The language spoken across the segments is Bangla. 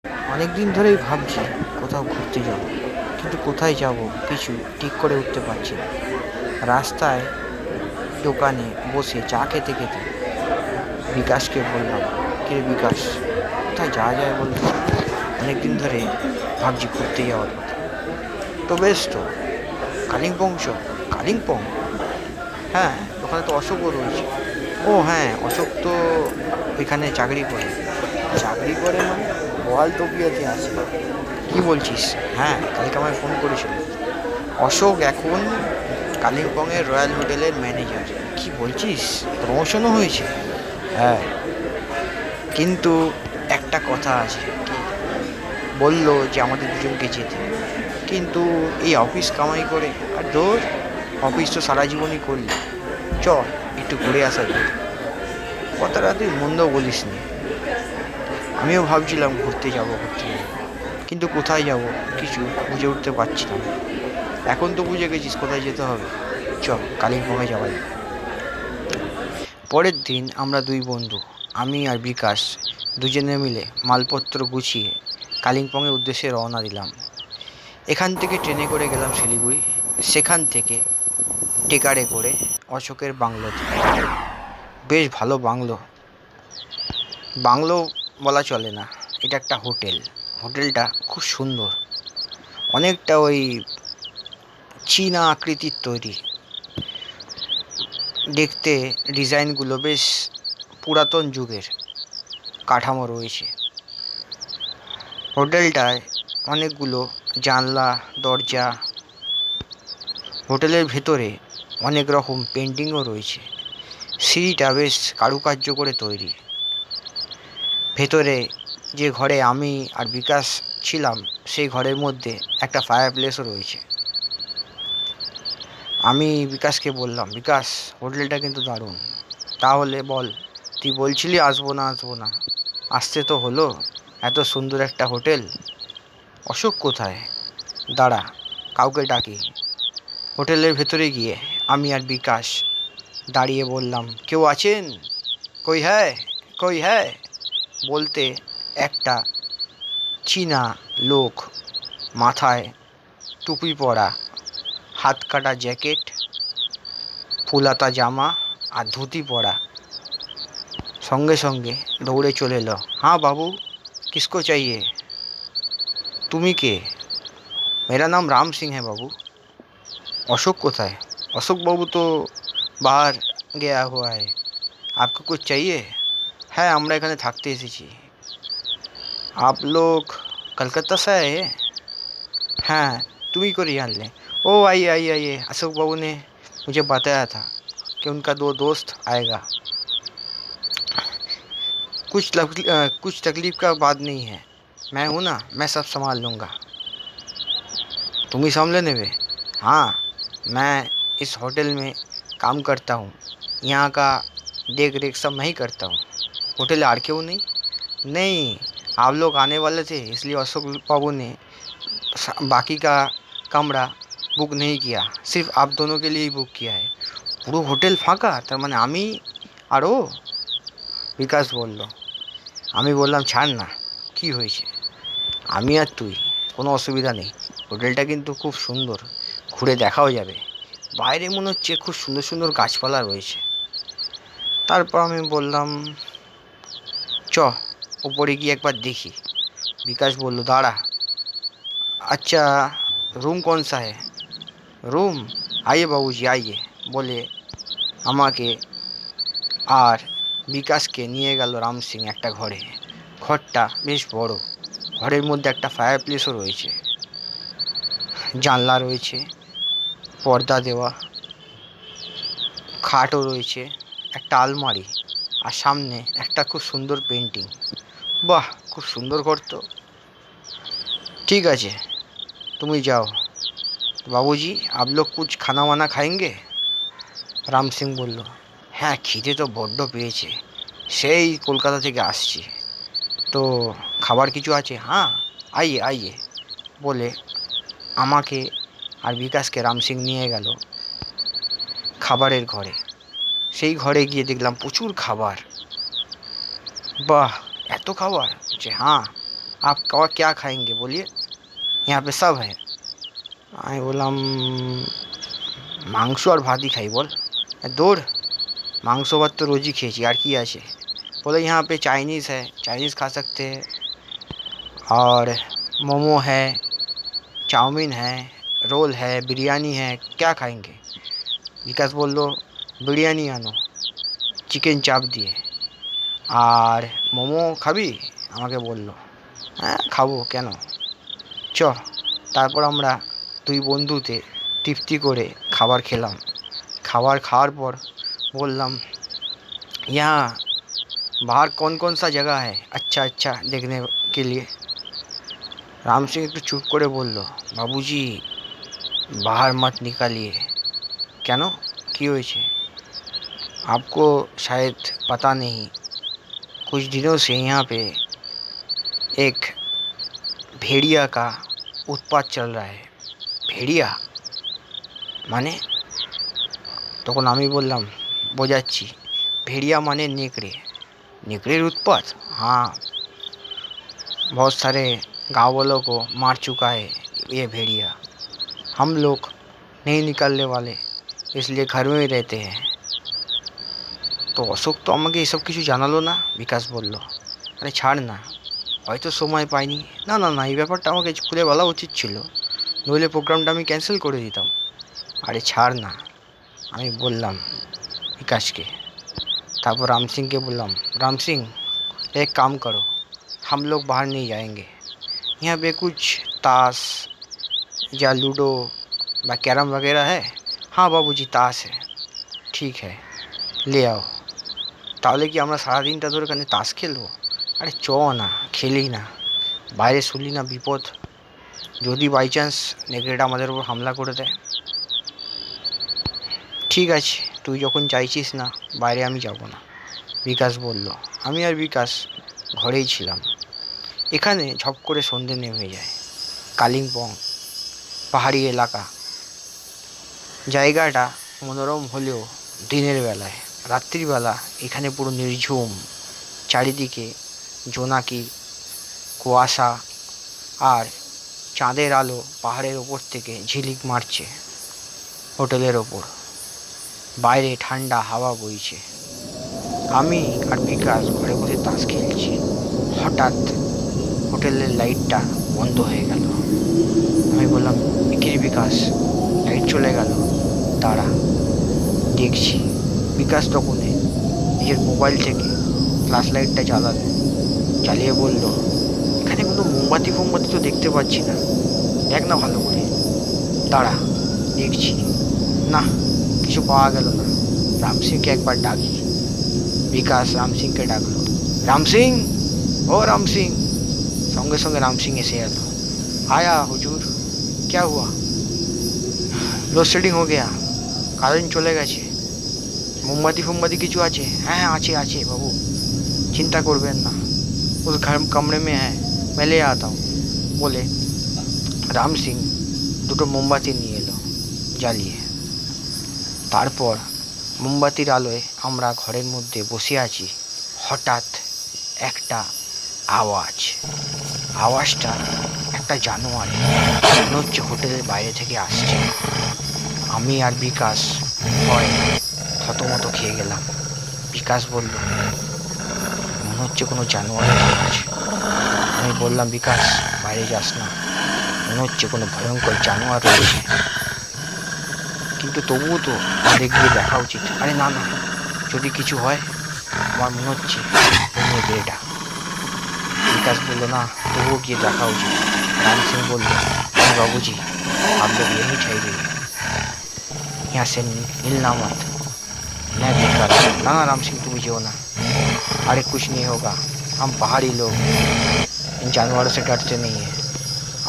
অনেক দিন ধরেই ভাবছি কোথাও ঘুরতে যাব, কিন্তু কোথায় যাব কিছু ঠিক করে উঠতে পারছি না। রাস্তায় দোকানে বসে চা খেতে খেতে বিকাশকে বললাম, কিরে বিকাশ, কোথায় যাওয়া যায় বলতো? অনেক দিন ধরে ভাবছি ঘুরতে যাওয়ার কথা। তো বেশ তো, কালিম্পং চ। কালিম্পং? হ্যাঁ, ওখানে তো অশোকও রয়েছে। ও হ্যাঁ, অশোক তো ওইখানে চাকরি করে। চাকরি করে মানে? বহাল তবিয়তে আছে। কি বলছিস? হ্যাঁ, কালকে আমায় ফোন করেছিল। অশোক এখন কালিম্পংয়ের রয়্যাল হোটেলের ম্যানেজার। কি বলছিস? প্রমোশনও হয়েছে? হ্যাঁ, কিন্তু একটা কথা আছে। কি? বললো যে আমাদের দুজনকে যেতে, কিন্তু এই অফিস কামাই করে আর তোর অফিস তো সারা জীবনই করলি। চ, একটু ঘুরে আসা যাক। কথাটা তুই মন্দ বলিস নি। আমিও ভাবছিলাম ঘুরতে যাব, কিন্তু কোথায় যাব কিছু বুঝে উঠতে পারছিলাম না। এখন তো বুঝে গেছিস কোথায় যেতে হবে। চ, কালিম্পংয়ে যাওয়া যাক। পরের দিন আমরা দুই বন্ধু, আমি আর বিকাশ, দুজনে মিলে মালপত্র গুছিয়ে কালিম্পংয়ের উদ্দেশ্যে রওনা দিলাম। এখান থেকে ট্রেনে করে গেলাম শিলিগুড়ি, সেখান থেকে টেকারে করে অশোকের বাংলোতে। বেশ ভালো বাংলো। বাংলো বলা চলে না, এটা একটা হোটেল। হোটেলটা খুব সুন্দর, অনেকটা ওই চীনা আকৃতির তৈরি। দেখতে ডিজাইনগুলো বেশ পুরাতন যুগের কাঠামো রয়েছে। হোটেলটায় অনেকগুলো জানলা, দরজা। হোটেলের ভেতরে অনেক রকম পেন্টিংও রয়েছে। সিঁড়িটা বেশ কারুকার্য করে তৈরি। ভেতরে যে ঘরে আমি আর বিকাশ ছিলাম, সেই ঘরের মধ্যে একটা ফায়ার প্লেসও রয়েছে। আমি বিকাশকে বললাম, বিকাশ, হোটেলটা কিন্তু দারুণ। তাহলে বল, তুই বলছিলি আসবো না আসবো না, আসতে তো হলো। এত সুন্দর একটা হোটেল। অশোক কোথায়? দাঁড়া, কাউকে ডাকি। হোটেলের ভেতরে গিয়ে আমি আর বিকাশ দাঁড়িয়ে বললাম, কেউ আছেন? কই হ্যায়, কই হ্যায় বলতে একটা চীনা লোক, মাথায় টুপি পরা, হাত কাটা জ্যাকেট, ফুলাতা জামা আর ধুতি পরা, সঙ্গে সঙ্গে দৌড়ে চলে এলো। হ্যাঁ বাবু, কিসকো চাইয়ে? তুমি কে? मेरा नाम राम सिंह है बाबू। अशोक কোথায়? अशोक बाबू तो बाहर गया हुआ है। आपको कुछ चाहिए? হ্যাঁ, আমরা এখানে থাকতে এসেছি। आप लोग कलकत्ता से आए हैं? हाँ, तुम ही को रियान ले। ओ आइए आइए आइए, अशोक बाबू ने मुझे बताया था कि उनका दो दोस्त आएगा। कुछ तकलीफ का बात नहीं है, मैं हूँ ना, मैं सब संभाल लूँगा। तुम ही सामले नेवे? हाँ, मैं इस होटल में काम करता हूँ, यहाँ का देख रेख सब मैं ही करता हूँ। होटल आर क्यों नहीं? नहीं, आप लोग आने वाले थे इसलिए अशोक बाबू ने बाकी का कमरा बुक नहीं किया, सिर्फ आप दोनों के लिए ही बुक किया है। পুরো হোটেল ফাঁকা, তার মানে আমি আর ও? বিকাশ বলল। আমি বললাম, ছাড় না, কি হয়েছে, আমি আর তুই, কোনো অসুবিধা নেই। হোটেলটা কিন্তু খুব সুন্দর, ঘুরে দেখাও যাবে। বাইরে মনে হচ্ছে খুব সুন্দর সুন্দর গাছপালা রয়েছে। তারপর আমি বললাম, চ, উপরে গিয়ে একবার দেখি। বিকাশ বলল, দাঁড়া। আচ্ছা, रूम कौन सा है? रूम, आइए बाबूजी आइए বলে আমাকে আর বিকাশকে নিয়ে গেল রাম সিং একটা ঘরে। ঘরটা বেশ বড়। ঘরের মধ্যে একটা ফায়ার প্লেসও রয়েছে, জানলা রয়েছে, পর্দা দেওয়া, খাটও রয়েছে, একটা আলমারি, আর সামনে একটা খুব সুন্দর পেন্টিং। বাহ, খুব সুন্দর ঘর তো। ঠিক আছে, তুমি যাও। বাবুজি, आप लोग कुछ खाना वाना खाएंगे? রাম সিং বলল, হ্যাঁ, খিদে তো বড্ড পেয়েছে, সেই কলকাতা থেকে আসছি। তো খাবার কিছু আছে? হ্যাঁ, আইয়ে আইয়ে বলে আমাকে আর বিকাশকে রাম সিং নিয়ে গেল খাবারের ঘরে। সেই ঘরে গিয়ে দেখলাম প্রচুর খাবার। বাহ, এত খাবার? যে হ্যাঁ, आप और क्या खाएंगे बोलिए, यहाँ पे सब है। আমি বললাম মাংস আর ভাতই খাই বল। দৌড়, मांस भात तो रोज ही खेची यार की আছে। बोले यहाँ पे चाइनीज़ है, चाइनीज़ खा सकते हैं, और मोमो है, चाउमीन है, रोल है, बिरयानी है, क्या खाएंगे। विकास बोल लो बिरयानी आनो, চিকেন চাপ দিয়ে। আর মোমো খাবি, আমাকে বললো। হ্যাঁ খাবো কেন, চ। তারপর আমরা দুই বন্ধুতে তৃপ্তি করে খাবার খেলাম। খাবার খাওয়ার পর বললাম, यहाँ बाहर कौन कौन सा जगह है अच्छा अच्छा देखने के लिए। राम सिंह একটু চুপ করে বলল, बाबूजी बाहर मत निकालिए। কেন, কি হয়েছে। आपको शायद पता नहीं, कुछ दिनों से यहाँ पे एक भेड़िया का उत्पात चल रहा है। भेड़िया মানে, তখন আমি বললাম, বোঝাচ্ছি, भेड़िया माने नेकड़े, नेकड़ेर उत्पात। हाँ, बहुत सारे गाँव वालों को मार चुका है ये भेड़िया। हम लोग नहीं निकलने वाले, इसलिए घर में ही रहते हैं। তো অশোক তো আমাকে এসব কিছু জানালো না, বিকাশ বলল। আরে ছাড় না, হয়তো সময় পাইনি। না না না, এই ব্যাপারটা আমাকে খুলে বলা উচিত ছিল, নইলে প্রোগ্রামটা আমি ক্যান্সেল করে দিতাম। আরে ছাড় না, আমি বললাম विकास के। তারপর রাম সিংকে বললাম, राम सिंह एक काम करो, हम लोग बाहर नहीं जाएंगे, यहाँ पे कुछ ताश या लूडो বা ক্যারাম वगैरह है। हाँ बाबूजी ताश है, ठीक है ले आओ। তাহলে কি আমরা সারাদিনটা ধরে এখানে তাস খেলবো। আরে চ না, খেলি না, বাইরে শুনলি না বিপদ, যদি বাই চান্স নেকড়েটা আমাদের উপর হামলা করে দেয়। ঠিক আছে, তুই যখন চাইছিস না বাইরে, আমি যাব না, বিকাশ বলল। আমি আর বিকাশ ঘরেই ছিলাম। এখানে ঝপ করে সন্ধে নেমে যায়। কালিম্পং পাহাড়ি এলাকা, জায়গাটা মনোরম হলেও দিনের বেলায়, রাত্রিবেলা এখানে পুরো নির্ঝুম। চারিদিকে জোনাকি, কুয়াশা, আর চাঁদের আলো পাহাড়ের ওপর থেকে ঝিলিক মারছে হোটেলের ওপর। বাইরে ঠান্ডা হাওয়া বইছে। আমি আর বিকাশ ঘরে বসে তাস খেলছি। হঠাৎ হোটেলের লাইটটা বন্ধ হয়ে গেল। আমি বললাম, কি রে বিকাশ, লাইট চলে গেল, দাঁড়া দেখছি। বিকাশ তখন নিজের মোবাইল থেকে ফ্ল্যাশ লাইটটা জ্বালালো, জ্বালিয়ে বলল, এখানে কোনো মোমবাতি ফোমবাতি তো দেখতে পাচ্ছি না, দেখ না ভালো করে। দাঁড়া দেখছি। না, কিছু পাওয়া গেল না। রাম সিংকে একবার ডাকি। বিকাশ রাম সিংকে ডাকলো, রাম সিং, ও রাম সিং। সঙ্গে সঙ্গে রাম সিং এসে এলো। आया हुजूर, क्या हुआ। লোড শেডিং हो गया, কারেন্ট চলে গেছে। মোমবাতি ফোমবাতি কিছু আছে। হ্যাঁ হ্যাঁ আছে আছে বাবু, চিন্তা করবেন না, उस घर कमरे में है, मैं ले आता हूँ বলে রাম সিং দুটো মোমবাতি নিয়ে এলো জ্বালিয়ে। তারপর মোমবাতির আলোয় আমরা ঘরের মধ্যে বসে আছি। হঠাৎ একটা আওয়াজ, আওয়াজটা একটা জানোয়ার মনে হচ্ছে হোটেলের বাইরে থেকে আসছে। আমি আর বিকাশ ভয় থতমত খেয়ে গেলাম। বিকাশ বলল, মনে হচ্ছে কোনো জানোয়ারের আওয়াজ। আমি বললাম, বিকাশ বাইরে যাস না, মনে হচ্ছে কোনো ভয়ঙ্কর জানোয়ার রয়েছে, কিন্তু তবুও তো আমাদের গিয়ে দেখা উচিত। আরে না না, যদি কিছু হয়, আমার মনে হচ্ছে অন্য বেটা। विकास बोलो ना, तबुओ गিয়ে দেখা উচিত। राम सिंह बोलो, नहीं बाबूजी आप लोग यही ठहरिए, यहाँ से हिलना मत, मैं देखा। ना ना राम सिंह तुम जो ना, अरे कुछ नहीं होगा, हम पहाड़ी लोग इन जानवरों से डरते नहीं हैं,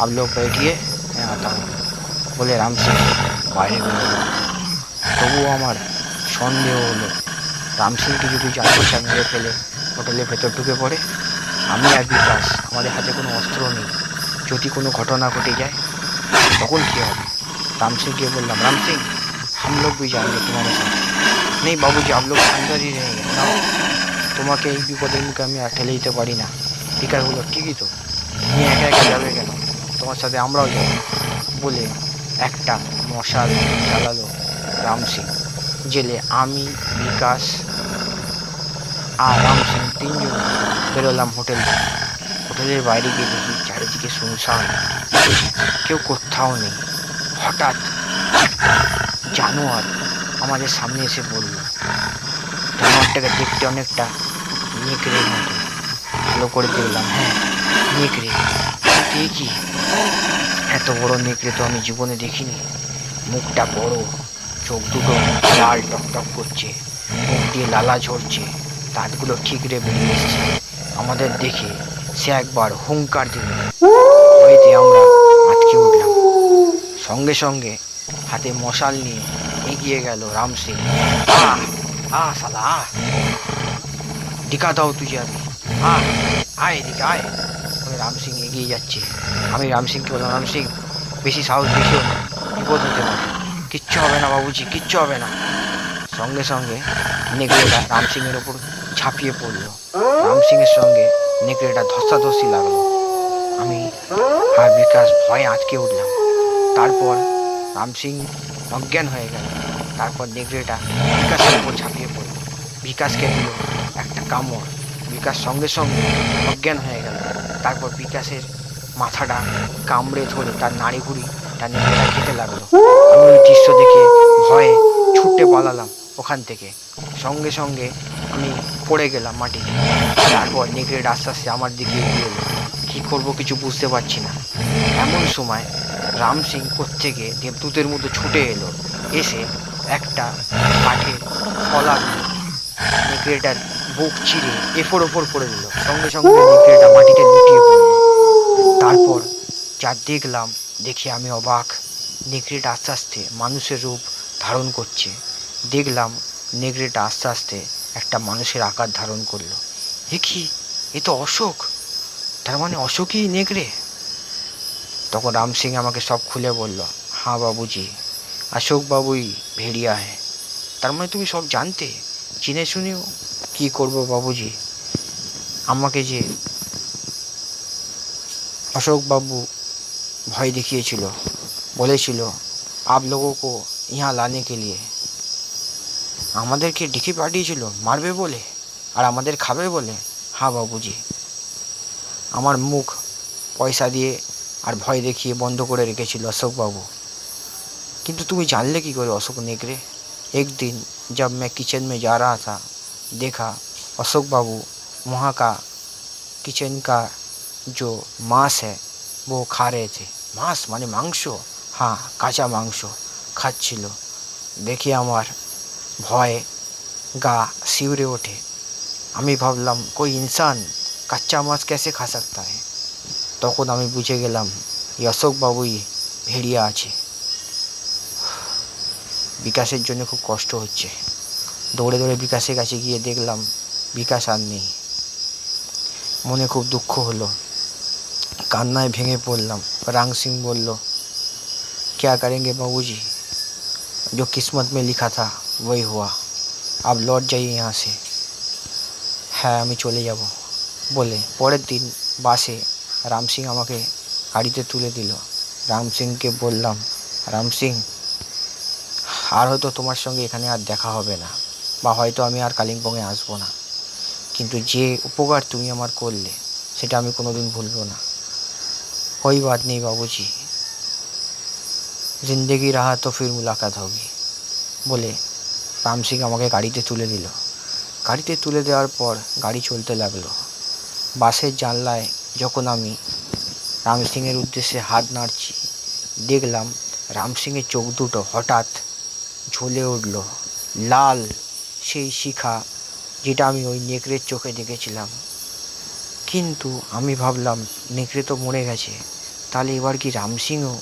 आप लोग बैठिए मैं आता हूँ बोले राम सिंह বাইরে বেরোলো। তবুও আমার সন্দেহ হলো, রাম সিংকে যদি জানোয়ারটা মেরে ফেলে হোটেলের ভেতর ঢুকে পড়ে, আমি আর বিকাশ আমাদের হাতে কোনো অস্ত্র নেই, যদি কোনো ঘটনা ঘটে যায় তখন কী হবে। राम सिंह के बोल राम सिंह हम लोग भी जाएंगे तुम्हारे साथ। नहीं बाबूजी आप लोग अंदर ही रहेंगे ना, তোমাকে এই বিপদের মুখে আমি ঠেলে দিতে পারি না। বিকাশ বলল, ঠিকই তো, তুমি একা একা যাবে কেন, তোমার সাথে আমরাও যাব বলে একটা মশাল জ্বালালো রাম সিং। জেলে আমি, বিকাশ আর রাম সিং তিনজন বেরোলাম হোটেল থেকে। হোটেলের বাইরে গিয়ে দেখি চারিদিকে শুনশান, কেউ কোথাও নেই। হঠাৎ একটা জানোয়ার আমাদের সামনে এসে পড়ল। জানোয়ারটাকে দেখতে অনেকটা নেকড়ের মতো। ভালো করে দেখলাম, হ্যাঁ নেকড়ে। কিন্তু কি, এত বড় নেকড়ে তো আমি জীবনে দেখিনি। মুখটা বড়, চোখ দুটো লাল টকটক করছে, মুখ দিয়ে লালা ঝরছে, দাঁতগুলো ঠিকরে বেরিয়ে এসছে। আমাদের দেখে সে একবার হুঙ্কার দিল। ভয়েতে আমরা আটকে উঠলাম। সঙ্গে সঙ্গে হাতে মশাল নিয়ে এগিয়ে গেল রাম সিং। আহ আহ শালা আহ, দিখা দাও তুই আমি, আয় আয় এদিকে আয়। আমি রাম সিং এগিয়ে যাচ্ছে। আমি রাম সিংকে বললাম, রাম সিং বেশি সাহস দেখিও না, বিপদ হতে পারে। কিচ্ছু হবে না বাবুজি, কিচ্ছু হবে না। সঙ্গে সঙ্গে নেকড়েটা রাম সিংয়ের ওপর ঝাঁপিয়ে পড়লো। রাম সিংয়ের সঙ্গে নেকড়েটা ধস্তাধস্তি লাগলো। আমি আর বিকাশ ভয়ে আটকে উঠলাম। তারপর রাম সিং অজ্ঞান হয়ে গেল। তারপর নেকড়েটা বিকাশের ওপর ঝাঁপিয়ে পড়ল। বিকাশকে দিল একটা কামড়। বিকাশ সঙ্গে সঙ্গে অজ্ঞান হয়ে গেল। তারপর বিকাশের মাথাটা কামড়ে ধরে তার নাড়িভুড়িটা নেকড়েটা খেতে লাগলো। আমি ওই দৃশ্য দেখে ভয়ে ছুটে পালালাম ওখান থেকে। সঙ্গে সঙ্গে আমি পড়ে গেলাম মাটিতে। তারপর নেকড়েটা আস্তে আস্তে আমার দিকে এগিয়ে এলো। কী করবো কিছু বুঝতে পারছি না। এমন সময় রাম সিং কোত্থেকে দেবদূতের মতো ছুটে এলো। এসে একটা কাঠের ফলা দিয়ে নেকড়েটার বুক চিরে এফোড় ওফোড় করে দিল। সঙ্গে সঙ্গে নেকড়েটা মাটিতে লুটিয়ে পড়ল। তারপর যা দেখলাম, দেখে আমি অবাক। নেকড়েটা আস্তে আস্তে মানুষের রূপ ধারণ করছে। দেখলাম নেকড়েটা আস্তে আস্তে একটা মানুষের আকার ধারণ করলো। এ কি, এ তো অশোক, তার মানে অশোকই নেকড়ে। তখন রাম সিং আমাকে সব খুলে বলল, হ্যাঁ বাবুজি, অশোক বাবুই ভেড়িয়া হ্যাঁ। তার মানে তুমি সব জানতে, চিনে শুনেও। কি করব বাবুজি, আমাকে যে অশোক বাবু ভয় দেখিয়েছিল, বলেছিল আপ লোগों को यहाँ लाने के लिए, আমাদেরকে ডেকে পাঠিয়েছিল মারবে বলে আর আমাদের খাবে বলে। হ্যাঁ বাবুজি, আমার মুখ পয়সা দিয়ে আর ভয় দেখিয়ে বন্ধ করে রেখেছিল अशोक बाबू। किंतु तुम्हें जानले की करे अशोक नेकरे। एक दिन जब मैं किचन में जा रहा था, देखा अशोक बाबू वहाँ का किचन का जो मांस है वो खा रहे थे। मांस माने मांस, हाँ काचा मांस खाচ্ছিল। দেখে আমার ভয়ে গা শিউরে ওঠে। আমি ভাবলাম कोई इंसान कच्चा मांस कैसे खा सकता है। তখন আমি বুঝে গেলাম এই অশোক বাবুই ভেড়িয়া আছে। বিকাশের জন্য খুব কষ্ট হচ্ছে। দৌড়ে দৌড়ে বিকাশের কাছে গিয়ে দেখলাম বিকাশ আর নেই। মনে খুব দুঃখ হলো, কান্নায় ভেঙে পড়লাম। রাম সিং বলল, क्या करेंगे बाबूजी, जो किस्मत में लिखा था वही हुआ, अब लौट जाइए यहाँ से। হ্যাঁ আমি চলে যাব বলে পরের দিন বাসে রাম সিং আমাকে গাড়িতে তুলে দিল। রাম সিংকে বললাম, রাম সিং আর হয়তো তোমার সঙ্গে এখানে আর দেখা হবে না, বা হয়তো আমি আর কালিম্পংয়ে আসবো না, কিন্তু যে উপকার তুমি আমার করলে সেটা আমি কোনোদিন ভুলবো না। कोई बात नहीं बाबूजी, जिंदगी रहा तो फिर मुलाकात होगी বলে রাম সিং আমাকে গাড়িতে তুলে দিল। গাড়িতে তুলে দেওয়ার পর গাড়ি চলতে লাগলো। বাসের জানলায় যখন আমি রাম সিংয়ের উদ্দেশ্যে হাত নাড়ছি, দেখলাম রাম সিংয়ের চোখ দুটো হঠাৎ ঝলে উঠল লাল, সেই শিখা যেটা আমি ওই নেকড়ের চোখে দেখেছিলাম। কিন্তু আমি ভাবলাম নেকড়ে তো মরে গেছে, তাহলে এবার কি রাম সিংও